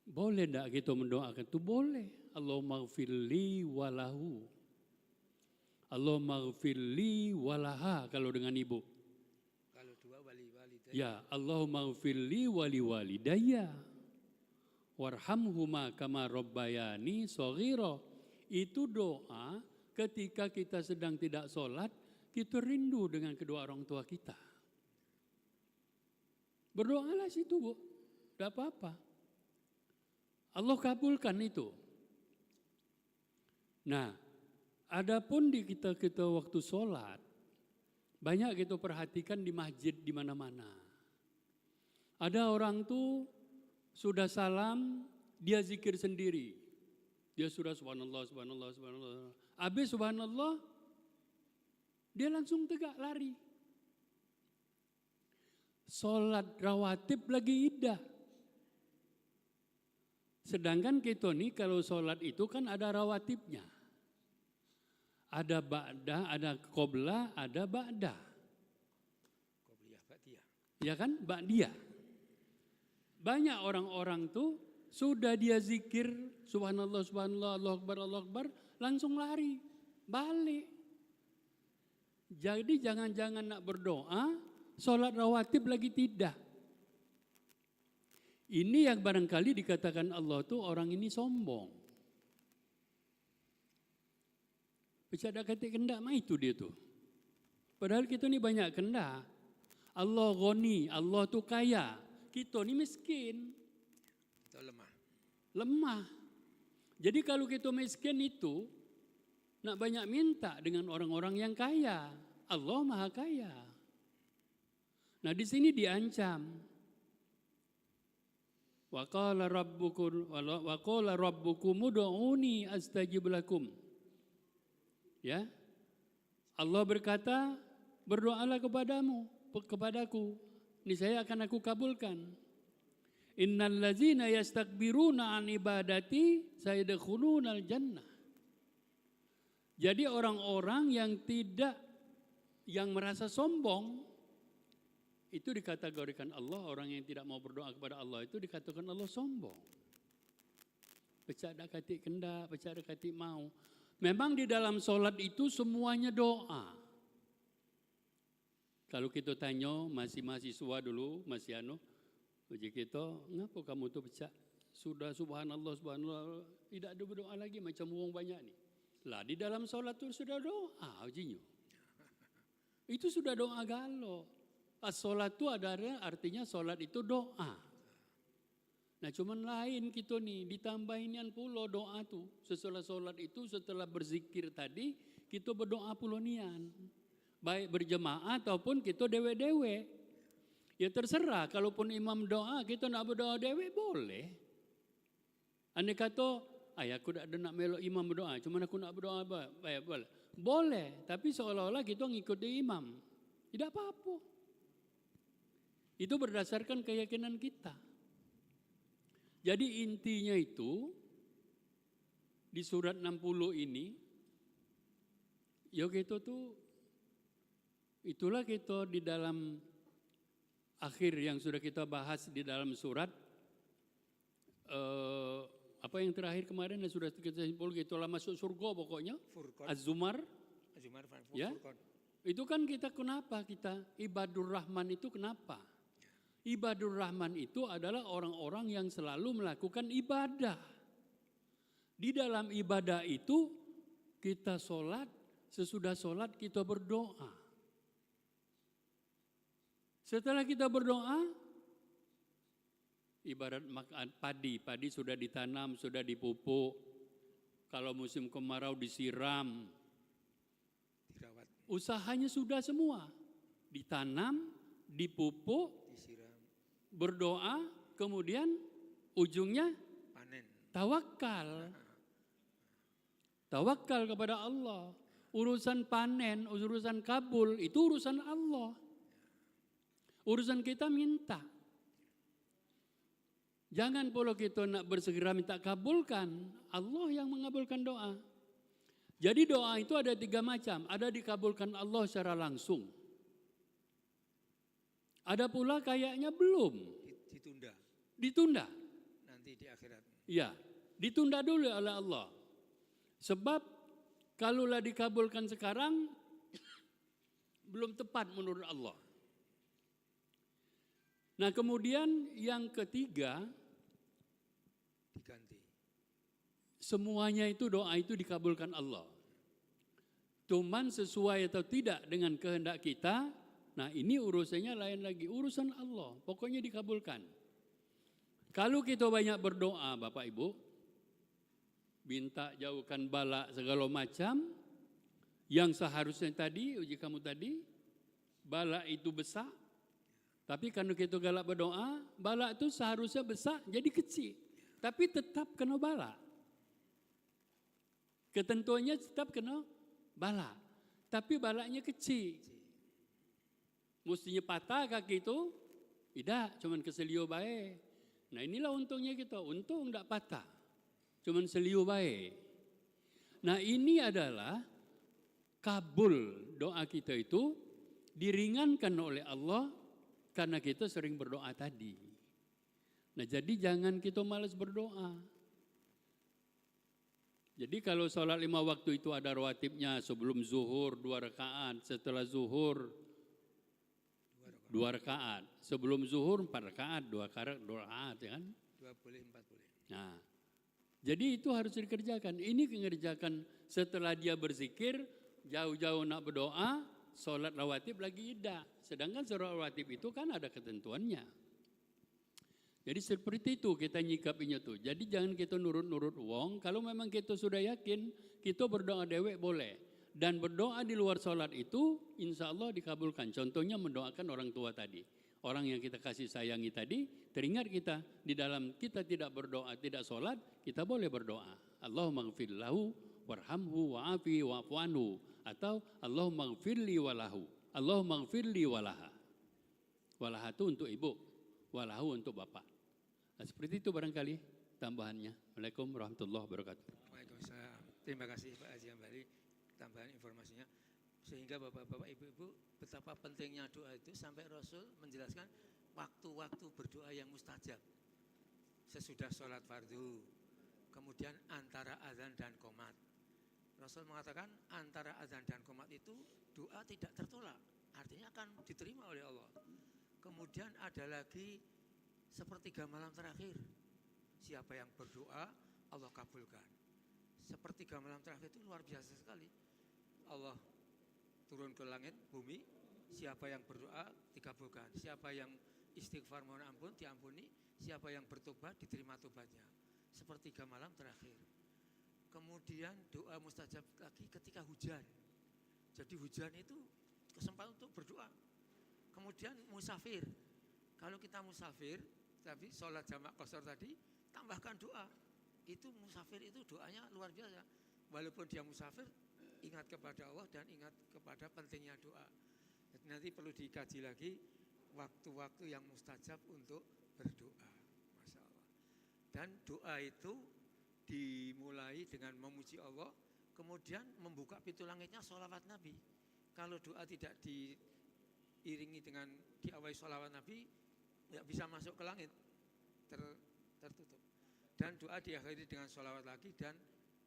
Speaker 5: Boleh tidak kita mendoakan itu? Boleh. Allahumma ghfirli walahu, Allahumma ghfirli walaha kalau dengan ibu.
Speaker 2: Kalau dua wali-wali.
Speaker 5: Ya, Allahumma ghfirli wali walidayya warhamhuma kama rabbayani shaghira. Itu doa ketika kita sedang tidak sholat, kita rindu dengan kedua orang tua kita. Berdoalah situ, Bu. Tidak apa-apa. Allah kabulkan itu. Nah, adapun di kita waktu sholat, banyak kita perhatikan di masjid di mana-mana. Ada orang tuh sudah salam, dia zikir sendiri. Dia sudah subhanallah, subhanallah, subhanallah. Habis subhanallah, dia langsung tegak lari. Sholat rawatib lagi idah. Sedangkan kita nih kalau sholat itu kan ada rawatibnya. Ada ba'dah, ada qoblah, ada ba'dah.
Speaker 2: Qobliyah ba'diyah.
Speaker 5: Ya kan? Ba'diyah. Banyak orang-orang tuh sudah dia zikir subhanallah, subhanallah, Allah Akbar, langsung lari, balik. Jadi jangan-jangan nak berdoa, sholat rawatib lagi tidak. Ini yang barangkali dikatakan Allah tuh orang ini sombong. Bercanda kata kendak mah itu dia tuh. Padahal kita ni banyak kendak. Allah ghani, Allah tuh kaya. Kita ni miskin.
Speaker 2: Itu lemah.
Speaker 5: Lemah. Jadi kalau kita miskin itu, nak banyak minta dengan orang-orang yang kaya. Allah maha kaya. Nah di sini diancam. Wa qala rabbukum ud'uni astajib lakum. Ya. Allah berkata, berdoalah kepadaku. Niscaya akan aku kabulkan. Innal ladzina yastakbiruna an ibadati sayadkhulunal jannah. Jadi orang-orang yang merasa sombong itu dikategorikan Allah, orang yang tidak mau berdoa kepada Allah itu dikatakan Allah sombong. Pecah dak katik kendak, pecah dak katik mau. Memang di dalam solat itu semuanya doa. Kalau kita tanya masih mahasiswa dulu, masih uji kita, ngapa kamu tuh pecah? Sudah subhanallah, subhanallah, tidak ada berdoa lagi macam orang banyak nih. Lah di dalam solat itu sudah doa ujinya. Itu sudah doa galau. As-solat itu artinya solat itu doa. Nah cuman lain kita nih ditambahin pula doa tuh. Setelah solat itu setelah berzikir tadi kita berdoa pula nian. Baik berjemaah ataupun kita dewe-dewe. Ya terserah kalaupun imam doa kita nak berdoa dewe boleh. Andai kata aku tak ada nak melok imam berdoa. Cuman aku nak berdoa baik boleh. Boleh tapi seolah-olah kita ngikuti imam. Tidak apa-apa. Itu berdasarkan keyakinan kita. Jadi intinya itu di surat 60 ini ya kita tuh itulah kita di dalam akhir yang sudah kita bahas di dalam surat apa yang terakhir kemarin yang sudah kita simpul itulah masuk surga pokoknya.
Speaker 2: Furqan.
Speaker 5: Az-Zumar. Ya.
Speaker 2: Furqan.
Speaker 5: Itu kan kita kenapa kita ibadur rahman itu kenapa? Ibadur rahman itu adalah orang-orang yang selalu melakukan ibadah. Di dalam ibadah itu kita sholat, sesudah sholat kita berdoa. Setelah kita berdoa, ibarat makan padi sudah ditanam, sudah dipupuk. Kalau musim kemarau disiram.
Speaker 2: Dirawat.
Speaker 5: Usahanya sudah semua. Ditanam, dipupuk,
Speaker 2: Disiram.
Speaker 5: berdoa, kemudian ujungnya
Speaker 2: Panen.
Speaker 5: tawakal. Tawakal kepada Allah. Urusan panen, urusan kabul, itu urusan Allah. Urusan kita minta. Jangan pula kita nak bersegera minta kabulkan. Allah yang mengabulkan doa. Jadi doa itu ada 3 macam. Ada dikabulkan Allah secara langsung. Ada pula kayaknya belum.
Speaker 2: Ditunda
Speaker 5: Ditunda.
Speaker 2: nanti di akhirat.
Speaker 5: Ya, ditunda dulu oleh Allah. Sebab kalaulah dikabulkan sekarang, belum tepat menurut Allah. Nah kemudian yang ketiga,
Speaker 2: Diganti.
Speaker 5: semuanya itu doa itu dikabulkan Allah. Cuman sesuai atau tidak dengan kehendak kita, nah ini urusannya lain lagi, urusan Allah, pokoknya dikabulkan. Kalau kita banyak berdoa Bapak Ibu, minta jauhkan bala segala macam, yang seharusnya tadi, uji kamu tadi, bala itu besar, tapi karena kita galak berdoa, bala itu seharusnya besar jadi kecil, tapi tetap kena bala. Ketentuannya tetap kena bala, tapi balanya kecil. Mestinya patah kaki itu, tidak, cuman keselio baik. Nah inilah untungnya kita, untung tidak patah, cuman selio baik. Nah ini adalah kabul doa kita itu diringankan oleh Allah karena kita sering berdoa tadi. Nah jadi jangan kita malas berdoa. Jadi kalau sholat 5 waktu itu ada rawatibnya, sebelum zuhur 2 rakaat, setelah zuhur 2 rakaat, sebelum zuhur 4 rakaat, 2 rakaat ya kan?
Speaker 2: 2 boleh, 4 boleh.
Speaker 5: Nah, jadi itu harus dikerjakan. Ini mengerjakan setelah dia berzikir, jauh-jauh nak berdoa, sholat rawatib lagi tidak. Sedangkan sholat rawatib itu kan ada ketentuannya. Jadi seperti itu kita nyikapinya tuh. Jadi jangan kita nurut-nurut wong. Kalau memang kita sudah yakin, kita berdoa dewek boleh. Dan berdoa di luar sholat itu insya Allah dikabulkan. Contohnya mendoakan orang tua tadi. Orang yang kita kasih sayangi tadi, teringat kita di dalam kita tidak berdoa, tidak sholat, kita boleh berdoa. Allahumma gfir lahu warhamhu wa'afi wa'fu anhu. Atau Allahumma gfirli walahu. Allahumma gfirli walaha. Walaha itu untuk ibu, walahu untuk bapak. Nah, seperti itu barangkali tambahannya. Waalaikumsalam warahmatullahi wabarakatuh.
Speaker 2: Waalaikumsalam. Terima kasih Pak Haji Ambali tambahan informasinya. Sehingga bapak-bapak ibu-ibu betapa pentingnya doa itu sampai Rasul menjelaskan waktu-waktu berdoa yang mustajab. Sesudah sholat fardu, kemudian antara azan dan qomat. Rasul mengatakan antara azan dan qomat itu doa tidak tertolak, artinya akan diterima oleh Allah. Kemudian ada lagi sepertiga malam terakhir, siapa yang berdoa Allah kabulkan. Sepertiga malam terakhir itu luar biasa sekali. Allah turun ke langit, bumi, siapa yang berdoa dikabulkan, siapa yang istighfar mohon ampun diampuni, siapa yang bertobat diterima tobatnya. Sepertiga malam terakhir. Kemudian doa mustajab lagi ketika hujan. Jadi hujan itu kesempatan untuk berdoa. Kemudian musafir. Kalau kita musafir, tapi sholat jamak qashar tadi, tambahkan doa. Itu musafir itu doanya luar biasa. Walaupun dia musafir, ingat kepada Allah dan ingat kepada pentingnya doa. Jadi nanti perlu dikaji lagi waktu-waktu yang mustajab untuk berdoa. Masya Allah. Dan doa itu dimulai dengan memuji Allah, kemudian membuka pintu langitnya sholawat Nabi. Kalau doa tidak diiringi dengan diawali sholawat Nabi, nggak bisa masuk ke langit, tertutup. Dan doa diakhiri dengan sholawat lagi dan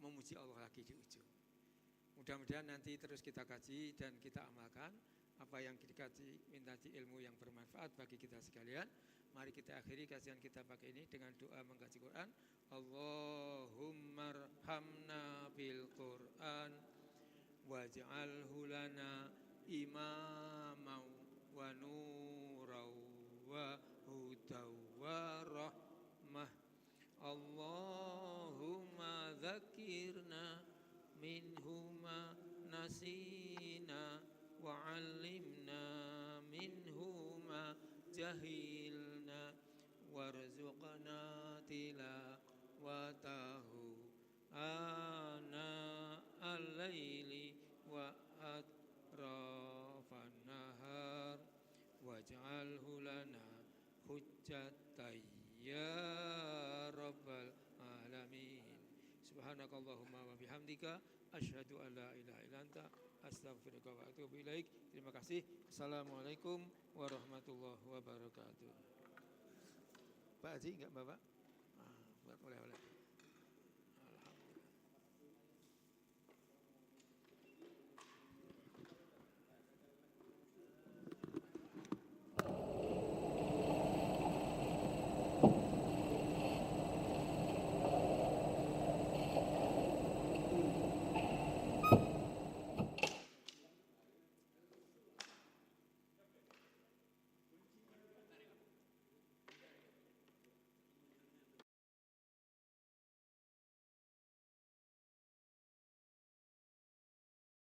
Speaker 2: memuji Allah lagi di ujung. Mudah-mudahan nanti terus kita kaji dan kita amalkan apa yang dikaji, minta ilmu yang bermanfaat bagi kita sekalian. Mari kita akhiri kajian kita pakai ini dengan doa mengkaji Quran. Allahumma arhamna bil Quran waj'alhu lana imamau wa nurau wa hudaw wa rahmah. Allahumma dzakirna minhuma nasina wa 'allimna minhuma jahilna warzuqna tilawatahu ana al-laili wa atrafan nahar waj'alhu lana hujjatan ya rabbal alamin. Subhanakallahumma wa bihamdika Asyhadu an la ilaha illa anta astaghfiruka wa atubu ilaik. Terima kasih. Assalamualaikum warahmatullahi wabarakatuh. Pak Haji enggak Bapak? Boleh.